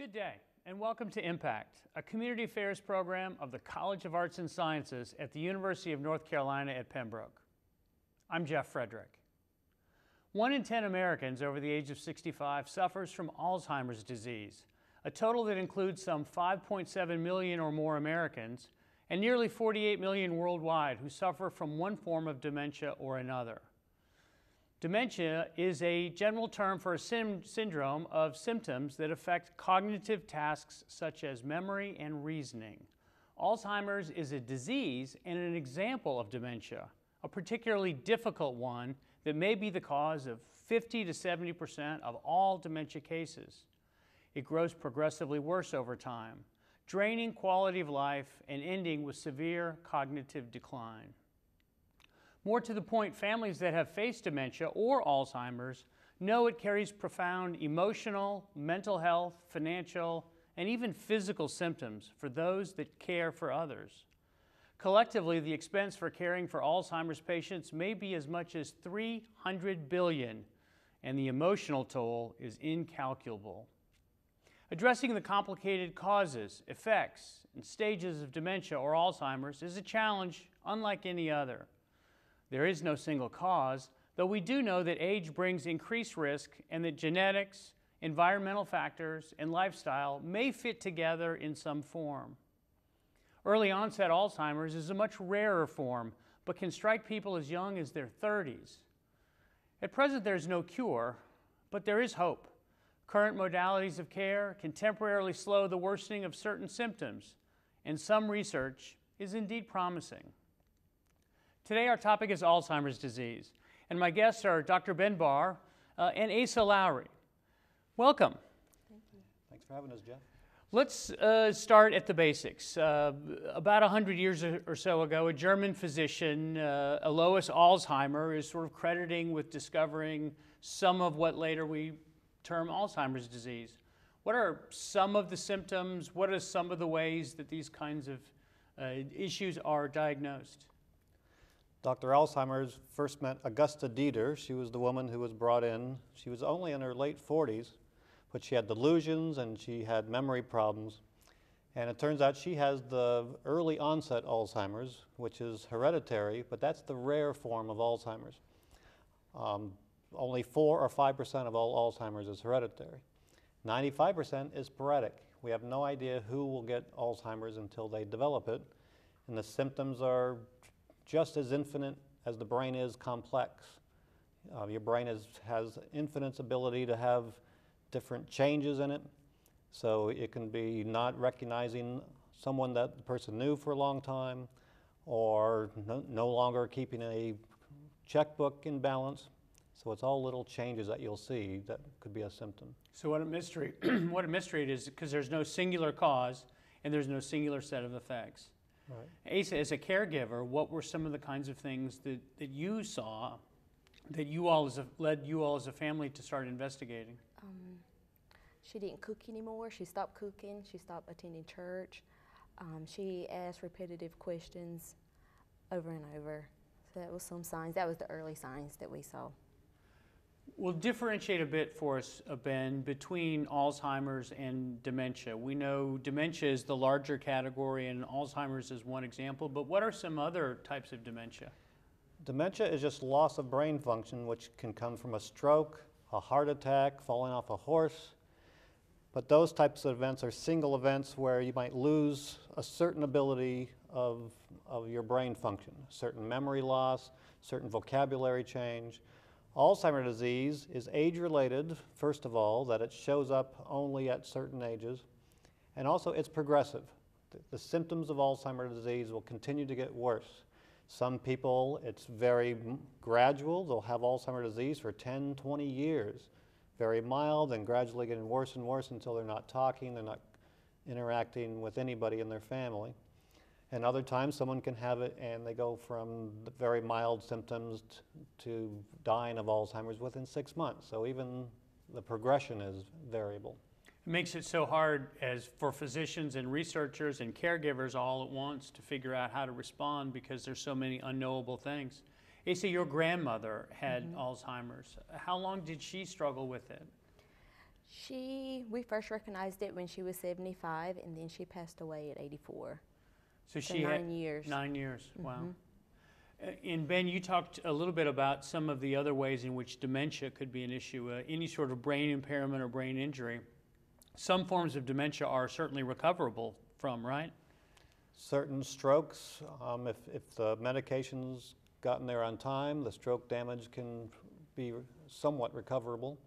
Good day, and welcome to Impact, a community affairs program of the College of Arts and Sciences at the University of North Carolina at Pembroke. I'm Jeff Frederick. 1 in 10 Americans over the age of 65 suffers from Alzheimer's disease, a total that includes some 5.7 million or more Americans and nearly 48 million worldwide who suffer from one form of dementia or another. Dementia is a general term for a syndrome of symptoms that affect cognitive tasks such as memory and reasoning. Alzheimer's is a disease and an example of dementia, a particularly difficult one that may be the cause of 50 to 70% of all dementia cases. It grows progressively worse over time, draining quality of life and ending with severe cognitive decline. More to the point, families that have faced dementia or Alzheimer's know it carries profound emotional, mental health, financial, and even physical symptoms for those that care for others. Collectively, the expense for caring for Alzheimer's patients may be as much as $300 billion, and the emotional toll is incalculable. Addressing the complicated causes, effects, and stages of dementia or Alzheimer's is a challenge unlike any other. There is no single cause, though we do know that age brings increased risk and that genetics, environmental factors, and lifestyle may fit together in some form. Early onset Alzheimer's is a much rarer form, but can strike people as young as their 30s. At present, there is no cure, but there is hope. Current modalities of care can temporarily slow the worsening of certain symptoms, and some research is indeed promising. Today, our topic is Alzheimer's disease, and my guests are Dr. Ben Barr and Asa Lowry. Welcome. Thank you. Thanks for having us, Jeff. Let's start at the basics. About 100 years or so ago, a German physician, Alois Alzheimer, is sort of crediting with discovering some of what later we term Alzheimer's disease. What are some of the symptoms? What are some of the ways that these kinds of issues are diagnosed? Dr. Alzheimer's first met Augusta Dieter. She was the woman who was brought in. She was only in her late 40s, but she had delusions and she had memory problems. And it turns out she has the early onset Alzheimer's, which is hereditary, but that's the rare form of Alzheimer's. Only 4 or 5% of all Alzheimer's is hereditary. 95% is sporadic. We have no idea who will get Alzheimer's until they develop it, and the symptoms are just as infinite as the brain is complex. Your brain has infinite ability to have different changes in it, so it can be not recognizing someone that the person knew for a long time, or no longer keeping a checkbook in balance. So it's all little changes that you'll see that could be a symptom. So what a mystery, what a mystery it is, because there's no singular cause and there's no singular set of effects. Right. Asa, as a caregiver, what were some of the kinds of things that you saw that led you all as a family to start investigating? She didn't cook anymore. She stopped cooking. She stopped attending church. She asked repetitive questions over and over. So that was some signs. That was the early signs that we saw. Well, differentiate a bit for us, Ben, between Alzheimer's and dementia. We know dementia is the larger category and Alzheimer's is one example, but what are some other types of dementia? Dementia is just loss of brain function, which can come from a stroke, a heart attack, falling off a horse. But those types of events are single events where you might lose a certain ability of your brain function, certain memory loss, certain vocabulary change. Alzheimer's disease is age-related, first of all, that it shows up only at certain ages, and also it's progressive. The symptoms of Alzheimer's disease will continue to get worse. Some people, it's very gradual. They'll have Alzheimer's disease for 10, 20 years, very mild and gradually getting worse and worse until they're not talking, they're not interacting with anybody in their family. And other times someone can have it and they go from the very mild symptoms to dying of Alzheimer's within 6 months. So even the progression is variable. It makes it so hard for physicians and researchers and caregivers all at once to figure out how to respond because there's so many unknowable things. Asa, your grandmother had Alzheimer's. How long did she struggle with it? We first recognized it when she was 75, and then she passed away at 84. So So she 9 had years. 9 years. Wow. And Ben, you talked a little bit about some of the other ways in which dementia could be an issue, any sort of brain impairment or brain injury. Some forms of dementia are certainly recoverable from, right? Certain strokes, if the medication's gotten there on time, the stroke damage can be somewhat recoverable.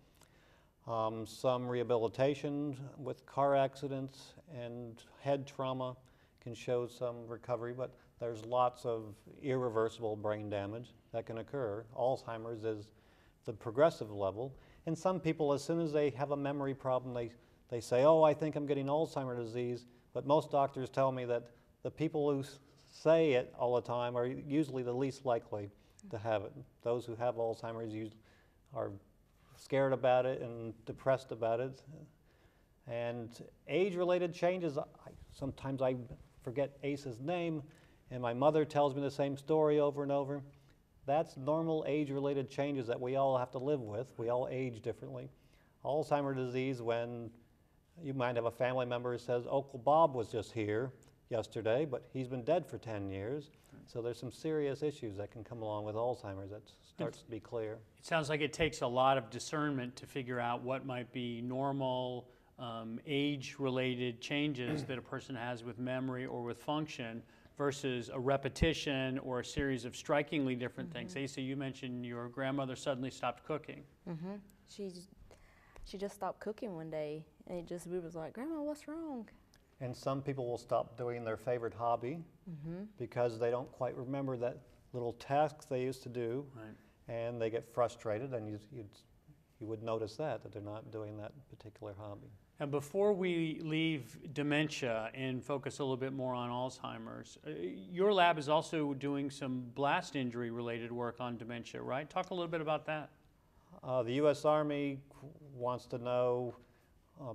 Some rehabilitation with car accidents and head trauma can show some recovery, but there's lots of irreversible brain damage that can occur. Alzheimer's is the progressive level. And some people, as soon as they have a memory problem, they say, oh, I think I'm getting Alzheimer's disease. But most doctors tell me that the people who say it all the time are usually the least likely to have it. Those who have Alzheimer's are scared about it and depressed about it. And age-related changes, sometimes I forget Ace's name, and my mother tells me the same story over and over. That's normal age-related changes that we all have to live with. We all age differently. Alzheimer's disease, when you might have a family member who says, Uncle Bob was just here yesterday, but he's been dead for 10 years. So there's some serious issues that can come along with Alzheimer's that starts to be clear. It sounds like it takes a lot of discernment to figure out what might be normal age-related changes that a person has with memory or with function versus a repetition or a series of strikingly different things. Asa, you mentioned your grandmother suddenly stopped cooking. She just stopped cooking one day, and we was like, Grandma, what's wrong? And some people will stop doing their favorite hobby because they don't quite remember that little tasks they used to do, and they get frustrated, and you would notice that they're not doing that particular hobby. And before we leave dementia and focus a little bit more on Alzheimer's, your lab is also doing some blast injury related work on dementia, right? Talk a little bit about that. The U.S. Army wants to know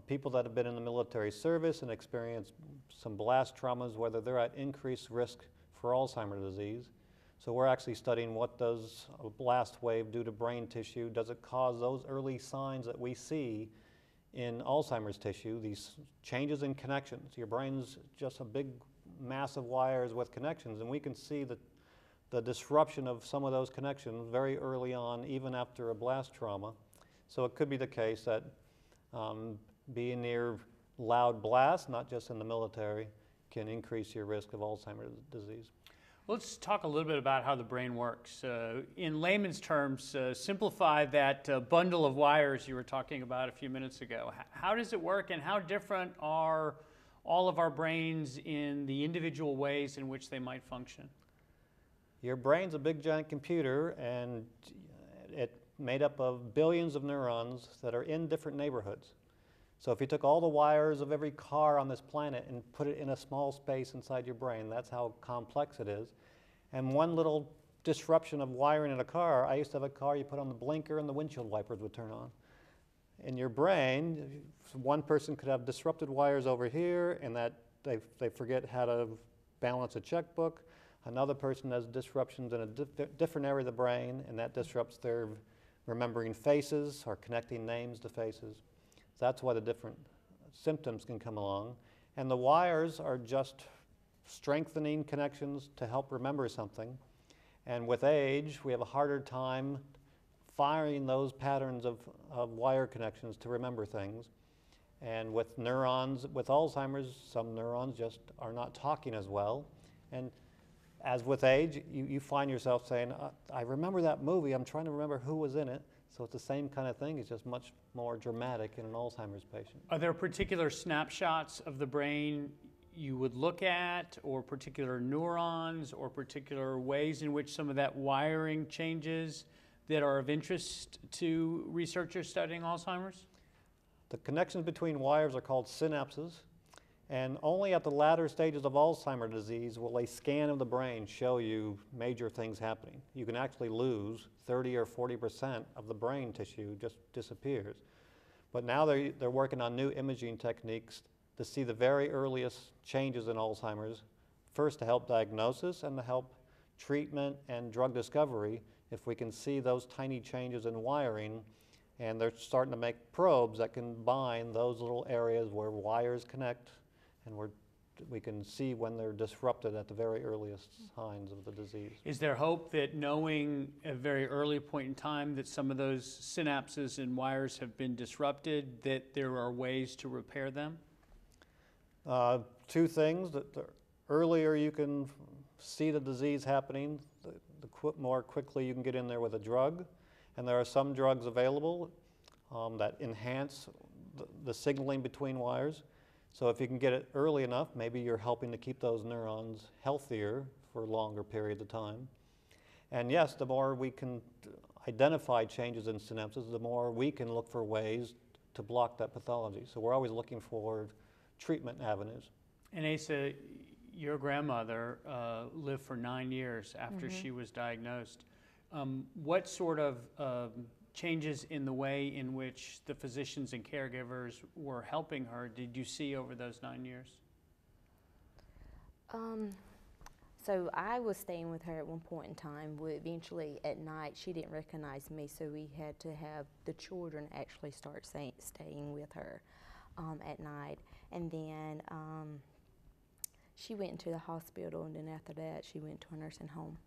people that have been in the military service and experienced some blast traumas, whether they're at increased risk for Alzheimer's disease. So we're actually studying what does a blast wave do to brain tissue. Does it cause those early signs that we see in Alzheimer's tissue, these changes in connections? Your brain's just a big mass of wires with connections, and we can see the disruption of some of those connections very early on, even after a blast trauma. So it could be the case that being near loud blasts, not just in the military, can increase your risk of Alzheimer's disease. Let's talk a little bit about how the brain works. In layman's terms, simplify that bundle of wires you were talking about a few minutes ago. How does it work, and how different are all of our brains in the individual ways in which they might function? Your brain's a big giant computer, and it's made up of billions of neurons that are in different neighborhoods. So if you took all the wires of every car on this planet and put it in a small space inside your brain, that's how complex it is. And one little disruption of wiring in a car, I used to have a car, you put on the blinker and the windshield wipers would turn on. In your brain, one person could have disrupted wires over here, and that they forget how to balance a checkbook. Another person has disruptions in a different area of the brain, and that disrupts their remembering faces or connecting names to faces. That's why the different symptoms can come along. And the wires are just strengthening connections to help remember something. And with age, we have a harder time firing those patterns of wire connections to remember things. And with neurons, with Alzheimer's, some neurons just are not talking as well. And as with age, you find yourself saying, I remember that movie, I'm trying to remember who was in it. So it's the same kind of thing, it's just much more dramatic in an Alzheimer's patient. Are there particular snapshots of the brain you would look at, or particular neurons, or particular ways in which some of that wiring changes that are of interest to researchers studying Alzheimer's? The connections between wires are called synapses, and only at the latter stages of Alzheimer's disease will a scan of the brain show you major things happening. You can actually lose 30 or 40% of the brain tissue, just disappears. But now they're working on new imaging techniques to see the very earliest changes in Alzheimer's, first to help diagnosis and to help treatment and drug discovery. If we can see those tiny changes in wiring, And they're starting to make probes that can bind those little areas where wires connect, and we can see when they're disrupted at the very earliest signs of the disease. Is there hope that knowing at a very early point in time that some of those synapses and wires have been disrupted, that there are ways to repair them? Two things: the earlier you can see the disease happening, the more quickly you can get in there with a drug. And there are some drugs available that enhance the signaling between wires. So if you can get it early enough, maybe you're helping to keep those neurons healthier for longer periods of time. And yes, the more we can identify changes in synapses, the more we can look for ways to block that pathology. So we're always looking for treatment avenues. And Asa, your grandmother lived for 9 years after she was diagnosed. What sort of changes in the way in which the physicians and caregivers were helping her did you see over those 9 years? So I was staying with her at one point in time. Eventually at night she didn't recognize me, so we had to have the children actually start staying with her at night. And then she went into the hospital, and then after that she went to a nursing home.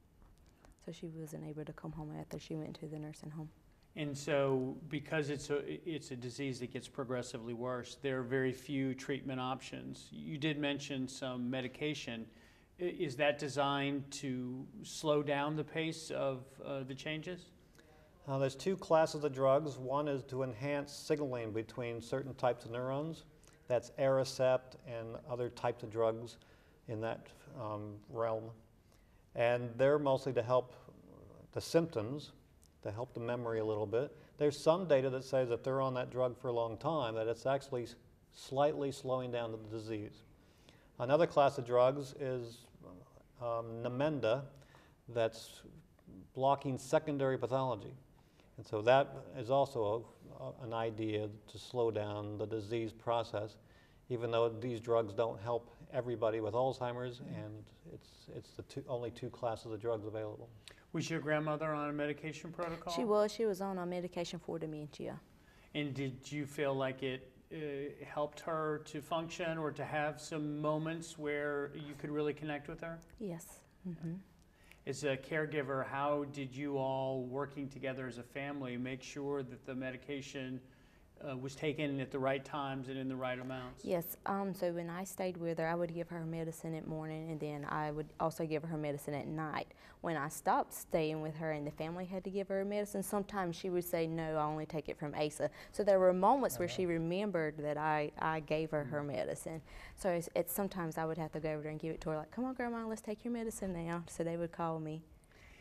So she wasn't able to come home after she went to the nursing home. And so because it's a disease that gets progressively worse, there are very few treatment options. You did mention some medication. Is that designed to slow down the pace of the changes? There's two classes of drugs. One is to enhance signaling between certain types of neurons. That's Aricept and other types of drugs in that realm. And they're mostly to help the symptoms, to help the memory a little bit. There's some data that says if they're on that drug for a long time, that it's actually slightly slowing down the disease. Another class of drugs is Namenda, that's blocking secondary pathology. And so that is also an idea to slow down the disease process, even though these drugs don't help everybody with Alzheimer's, and it's the only two classes of drugs available. Was your grandmother on a medication protocol? She was. She was on a medication for dementia. And did you feel like it helped her to function or to have some moments where you could really connect with her? Yes. As a caregiver, how did you all, working together as a family, make sure that the medication was taken at the right times and in the right amounts? Yes, so when I stayed with her, I would give her medicine at morning, and then I would also give her medicine at night. When I stopped staying with her and the family had to give her medicine, sometimes she would say, no, I only take it from Asa. So there were moments where she remembered that I gave her her medicine. So it's sometimes I would have to go over there and give it to her, like, come on, Grandma, let's take your medicine now. So they would call me,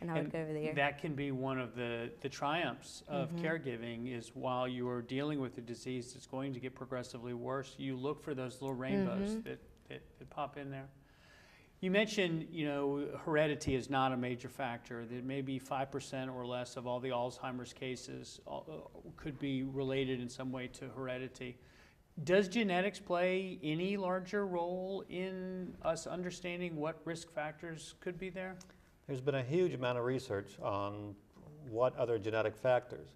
and I would go over there. That can be one of the triumphs of caregiving, is while you are dealing with a disease that's going to get progressively worse, you look for those little rainbows that pop in there. You mentioned, heredity is not a major factor, that maybe 5% or less of all the Alzheimer's cases could be related in some way to heredity. Does genetics play any larger role in us understanding what risk factors could be there? There's been a huge amount of research on what other genetic factors,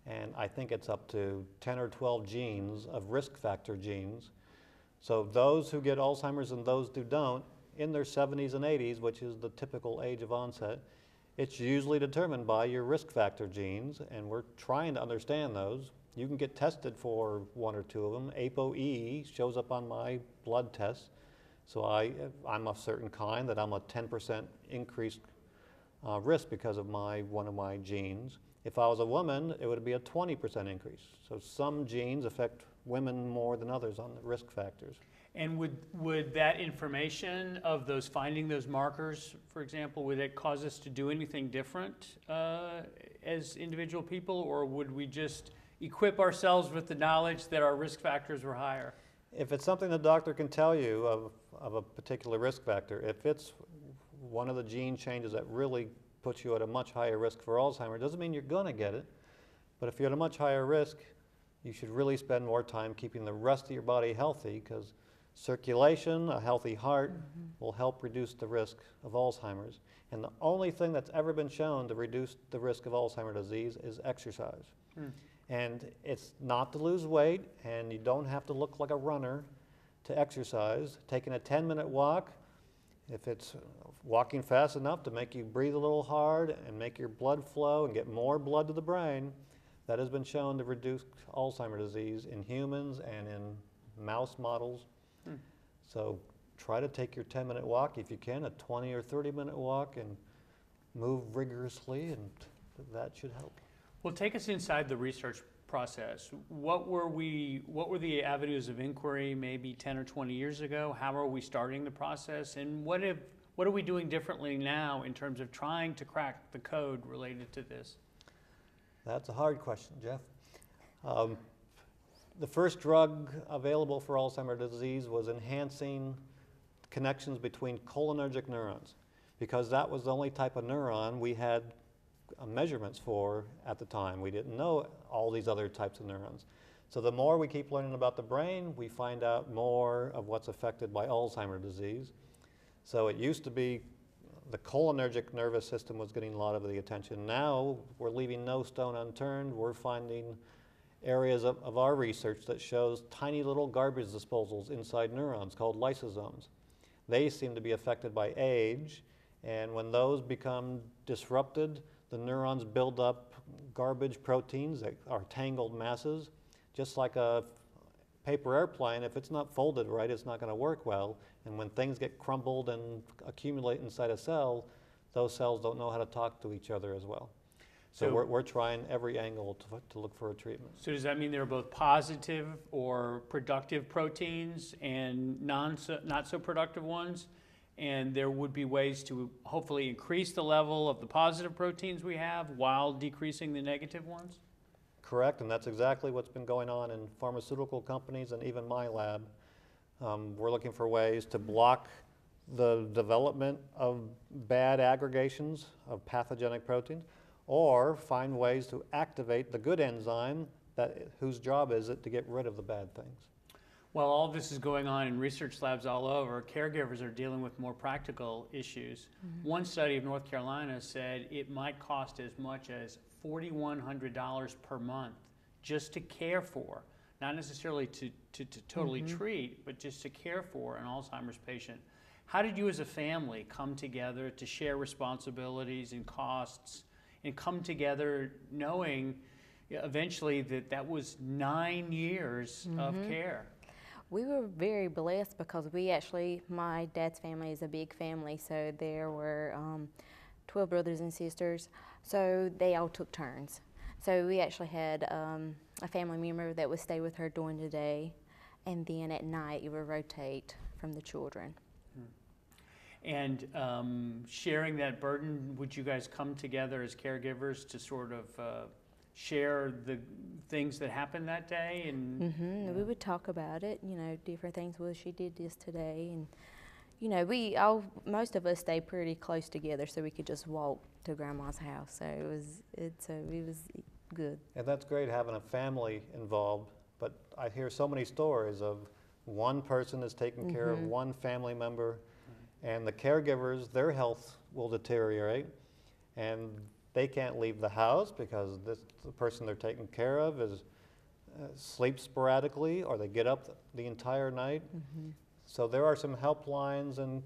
and I think it's up to 10 or 12 genes of risk factor genes. So those who get Alzheimer's and those who don't, in their 70s and 80s, which is the typical age of onset, it's usually determined by your risk factor genes, and we're trying to understand those. You can get tested for one or two of them. ApoE shows up on my blood tests. So I'm a certain kind, that I'm a 10% increased risk because of one of my genes. If I was a woman, it would be a 20% increase. So some genes affect women more than others on the risk factors. And would that information of finding those markers, for example, would it cause us to do anything different as individual people, or would we just equip ourselves with the knowledge that our risk factors were higher? If it's something the doctor can tell you of a particular risk factor, if it's one of the gene changes that really puts you at a much higher risk for Alzheimer's, doesn't mean you're going to get it, but if you're at a much higher risk, you should really spend more time keeping the rest of your body healthy, because circulation, a healthy heart, will help reduce the risk of Alzheimer's. And the only thing that's ever been shown to reduce the risk of Alzheimer's disease is exercise. And it's not to lose weight, and you don't have to look like a runner to exercise. Taking a 10-minute walk, if it's walking fast enough to make you breathe a little hard and make your blood flow and get more blood to the brain, that has been shown to reduce Alzheimer's disease in humans and in mouse models. So try to take your 10-minute walk if you can, a 20 or 30-minute walk, and move rigorously, and that should help. Well, take us inside the research process. What were the avenues of inquiry maybe 10 or 20 years ago? How are we starting the process? And what are we doing differently now in terms of trying to crack the code related to this? That's a hard question, Jeff. The first drug available for Alzheimer's disease was enhancing connections between cholinergic neurons, because that was the only type of neuron we had measurements for at the time. We didn't know all these other types of neurons. So the more we keep learning about the brain, we find out more of what's affected by Alzheimer's disease. So it used to be the cholinergic nervous system was getting a lot of the attention. Now we're leaving no stone unturned. We're finding areas of our research that shows tiny little garbage disposals inside neurons called lysosomes. They seem to be affected by age, and when those become disrupted, the neurons build up garbage proteins that are tangled masses. Just like a paper airplane, if it's not folded right, it's not going to work well. And when things get crumbled and accumulate inside a cell, those cells don't know how to talk to each other as well. So we're trying every angle to look for a treatment. So does that mean there are both positive or productive proteins and not so productive ones? And there would be ways to hopefully increase the level of the positive proteins we have while decreasing the negative ones? Correct, and that's exactly what's been going on in pharmaceutical companies and even my lab. We're looking for ways to block the development of bad aggregations of pathogenic proteins, or find ways to activate the good enzyme whose job is it to get rid of the bad things. While all this is going on in research labs all over, caregivers are dealing with more practical issues. One study of North Carolina said it might cost as much as $4,100 per month just to care for, not necessarily to totally treat, but just to care for an Alzheimer's patient. How did you as a family come together to share responsibilities and costs and come together knowing eventually that was 9 years of care? We were very blessed because my dad's family is a big family, so there were 12 brothers and sisters, so they all took turns. So we actually had a family member that would stay with her during the day, and then at night it would rotate from the children. And sharing that burden, would you guys come together as caregivers to sort of share the things that happened that day? And we would talk about it, different things. Well, she did this today, and most of us stayed pretty close together, so we could just walk to Grandma's house. So it was good. And that's great having a family involved. But I hear so many stories of one person is taking care of one family member, and the caregivers, their health will deteriorate, and they can't leave the house because the person they're taking care of is sleeps sporadically, or they get up the entire night. So there are some helplines and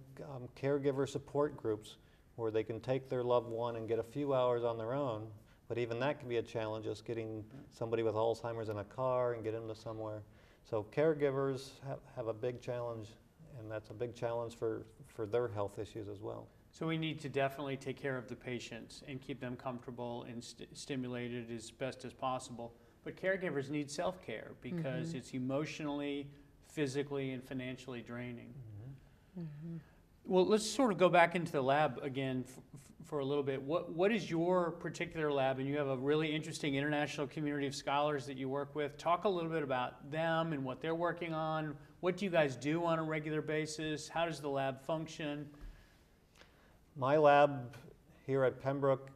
caregiver support groups where they can take their loved one and get a few hours on their own. But even that can be a challenge, just getting somebody with Alzheimer's in a car and get them to somewhere. So caregivers have a big challenge, and that's a big challenge for their health issues as well. so we need to definitely take care of the patients and keep them comfortable and stimulated as best as possible. But caregivers need self-care because it's emotionally, physically, and financially draining. Well, let's sort of go back into the lab again for a little bit. What is your particular lab? And you have a really interesting international community of scholars that you work with. Talk a little bit about them and what they're working on. What do you guys do on a regular basis? How does the lab function? My lab here at Pembroke,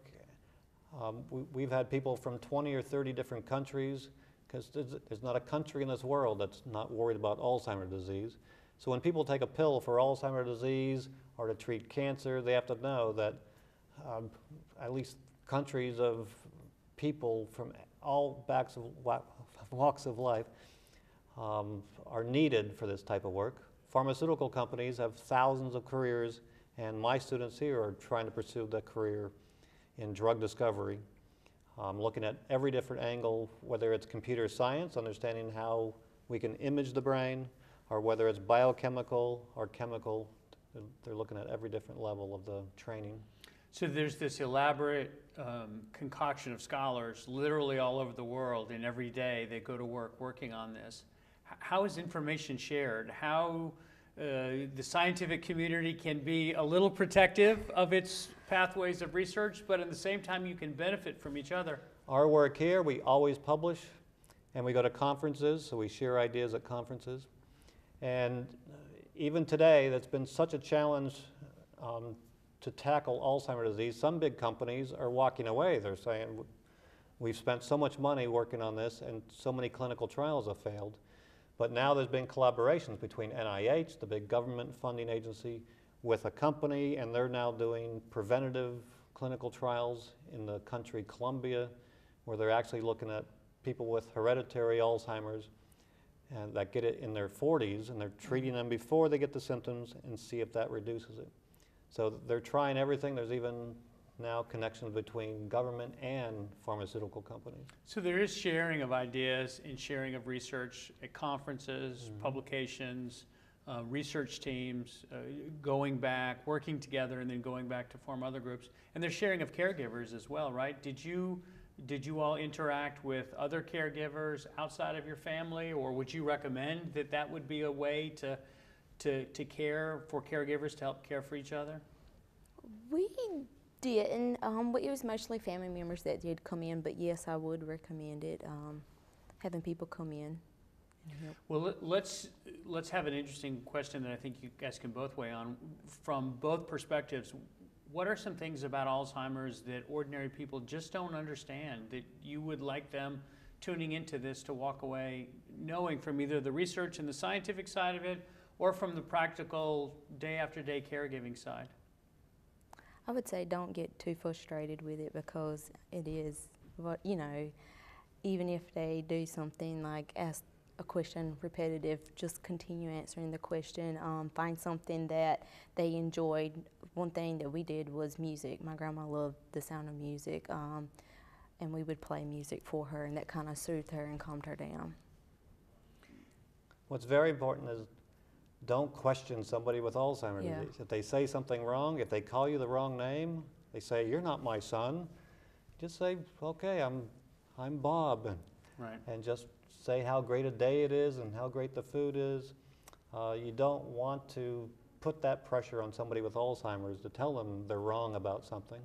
we've had people from 20 or 30 different countries, because there's not a country in this world that's not worried about Alzheimer's disease. So when people take a pill for Alzheimer's disease or to treat cancer, they have to know that at least countries of people from all walks of life are needed for this type of work. Pharmaceutical companies have thousands of careers, and my students here are trying to pursue the career in drug discovery, looking at every different angle, whether it's computer science, understanding how we can image the brain, or whether it's biochemical or chemical. They're looking at every different level of the training. So there's this elaborate concoction of scholars literally all over the world, and every day they go to work working on this. How is information shared? How the scientific community can be a little protective of its pathways of research, but at the same time you can benefit from each other? Our work here, we always publish, and we go to conferences, so we share ideas at conferences. And even today, that's been such a challenge to tackle Alzheimer's disease. Some big companies are walking away. They're saying, we've spent so much money working on this, and so many clinical trials have failed. But now there's been collaborations between NIH, the big government funding agency, with a company, and they're now doing preventative clinical trials in the country Colombia, where they're actually looking at people with hereditary Alzheimer's and that get it in their 40s, and they're treating them before they get the symptoms and see if that reduces it. So they're trying everything. There's even now connections between government and pharmaceutical companies. So there is sharing of ideas and sharing of research at conferences, publications, research teams, going back, working together, and then going back to form other groups. And there's sharing of caregivers as well, right? Did you all interact with other caregivers outside of your family, or would you recommend that that would be a way to care for caregivers to help care for each other? We didn't. It was mostly family members that did come in, but yes, I would recommend it, having people come in and help. Well, let's have an interesting question that I think you guys can both weigh on. From both perspectives, what are some things about Alzheimer's that ordinary people just don't understand, that you would like them tuning into this to walk away knowing from either the research and the scientific side of it, or from the practical day after day caregiving side? I would say don't get too frustrated with it, because it is, you know, even if they do something like ask a question repetitive, just continue answering the question. Find something that they enjoyed. One thing that we did was music. My grandma loved the sound of music, and we would play music for her, and that kind of soothed her and calmed her down. What's very important is don't question somebody with Alzheimer's Yeah. disease. If they say something wrong, if they call you the wrong name, they say, "You're not my son," just say, "Okay, I'm Bob," Right. and just say how great a day it is and how great the food is. You don't want to put that pressure on somebody with Alzheimer's to tell them they're wrong about something.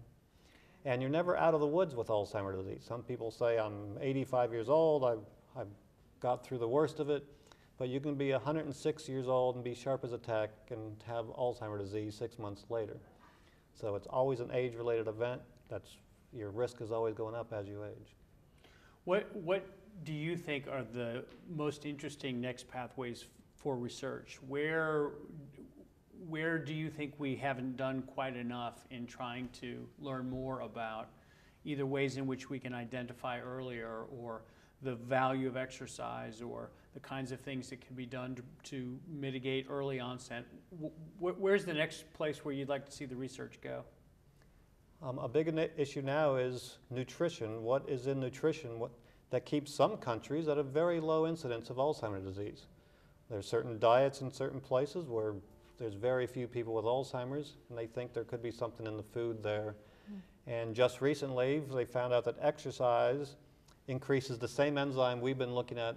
And you're never out of the woods with Alzheimer's disease. Some people say, I'm 85 years old, I've got through the worst of it. But you can be 106 years old and be sharp as a tack and have Alzheimer's disease 6 months later. So it's always an age-related event. Your risk is always going up as you age. What do you think are the most interesting next pathways for research? Where do you think we haven't done quite enough in trying to learn more about either ways in which we can identify earlier, or the value of exercise, or the kinds of things that can be done to mitigate early onset? Where's the next place where you'd like to see the research go? A big issue now is nutrition. What is in nutrition that keeps some countries at a very low incidence of Alzheimer's disease? There's certain diets in certain places where there's very few people with Alzheimer's, and they think there could be something in the food there. And just recently, they found out that exercise increases the same enzyme we've been looking at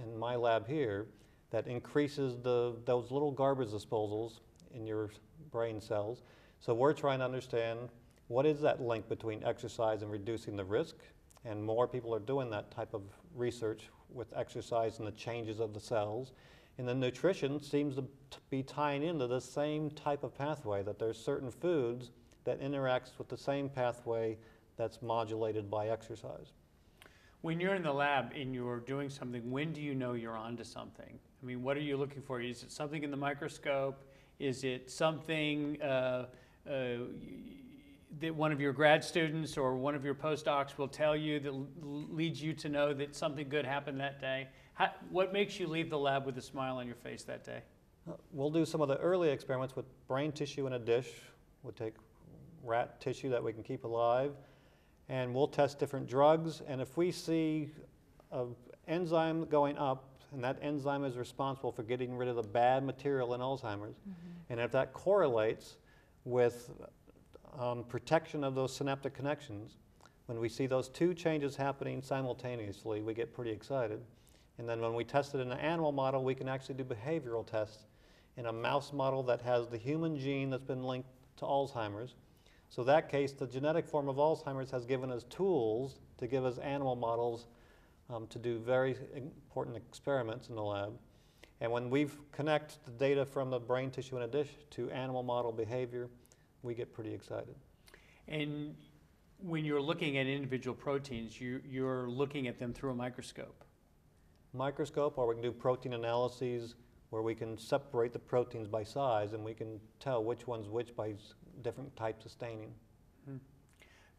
in my lab here, that increases those little garbage disposals in your brain cells. So we're trying to understand, what is that link between exercise and reducing the risk? And more people are doing that type of research with exercise and the changes of the cells. And the nutrition seems to be tying into the same type of pathway, that there's certain foods that interacts with the same pathway that's modulated by exercise. When you're in the lab and you're doing something, when do you know you're onto something? I mean, what are you looking for? Is it something in the microscope? Is it something that one of your grad students or one of your postdocs will tell you that leads you to know that something good happened that day? What makes you leave the lab with a smile on your face that day? We'll do some of the early experiments with brain tissue in a dish. We'll take rat tissue that we can keep alive, and we'll test different drugs. And if we see an enzyme going up, and that enzyme is responsible for getting rid of the bad material in Alzheimer's, and if that correlates with protection of those synaptic connections, when we see those two changes happening simultaneously, we get pretty excited. And then when we test it in an animal model, we can actually do behavioral tests in a mouse model that has the human gene that's been linked to Alzheimer's. So in that case, the genetic form of Alzheimer's has given us tools to give us animal models to do very important experiments in the lab. And when we connect the data from the brain tissue in a dish to animal model behavior, we get pretty excited. And when you're looking at individual proteins, you're looking at them through a microscope. Microscope, or we can do protein analyses where we can separate the proteins by size, and we can tell which one's which by different types of staining.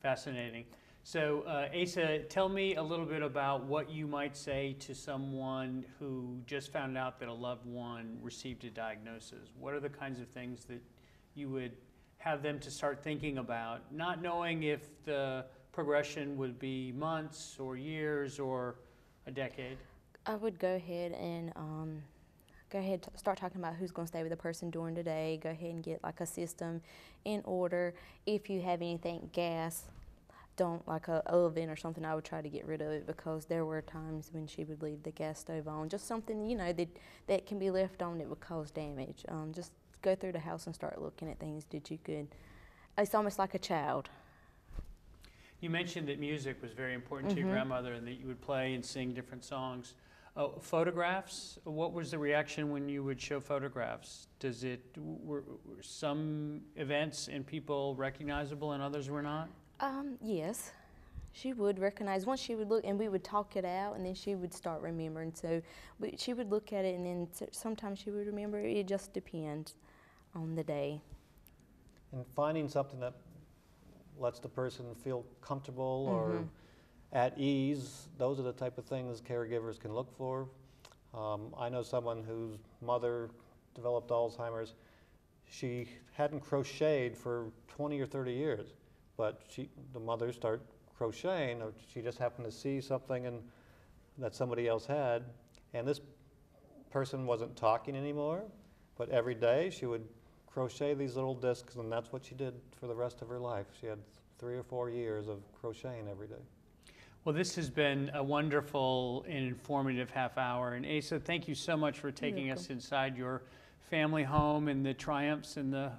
Fascinating. So Asa, tell me a little bit about what you might say to someone who just found out that a loved one received a diagnosis. What are the kinds of things that you would have them to start thinking about, not knowing if the progression would be months or years or a decade? I would go ahead and start talking about who's going to stay with the person during the day. Go ahead and get like a system in order. If you have anything gas, don't like a oven or something, I would try to get rid of it, because there were times when she would leave the gas stove on. Just something, you know, that can be left on that would cause damage. Just go through the house and start looking at things that you could. It's almost like a child. You mentioned that music was very important to your grandmother and that you would play and sing different songs. Photographs, what was the reaction when you would show photographs? Were some events and people recognizable and others were not? Yes, she would recognize. Once she would look, and we would talk it out, and then she would start remembering. So she would look at it, and then sometimes she would remember. It just depends on the day. And finding something that lets the person feel comfortable or at ease, those are the type of things caregivers can look for. I know someone whose mother developed Alzheimer's. She hadn't crocheted for 20 or 30 years, but the mother started crocheting, or she just happened to see something that somebody else had, and this person wasn't talking anymore, but every day she would crochet these little discs, and that's what she did for the rest of her life. She had 3 or 4 years of crocheting every day. Well, this has been a wonderful and informative half hour. And Asa, thank you so much for taking us inside your family home and the triumphs and the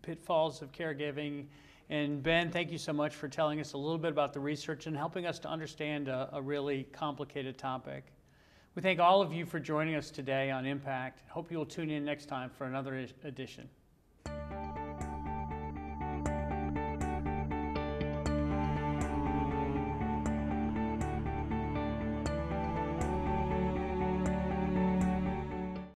pitfalls of caregiving. And Ben, thank you so much for telling us a little bit about the research and helping us to understand a really complicated topic. We thank all of you for joining us today on Impact. Hope you will tune in next time for another edition.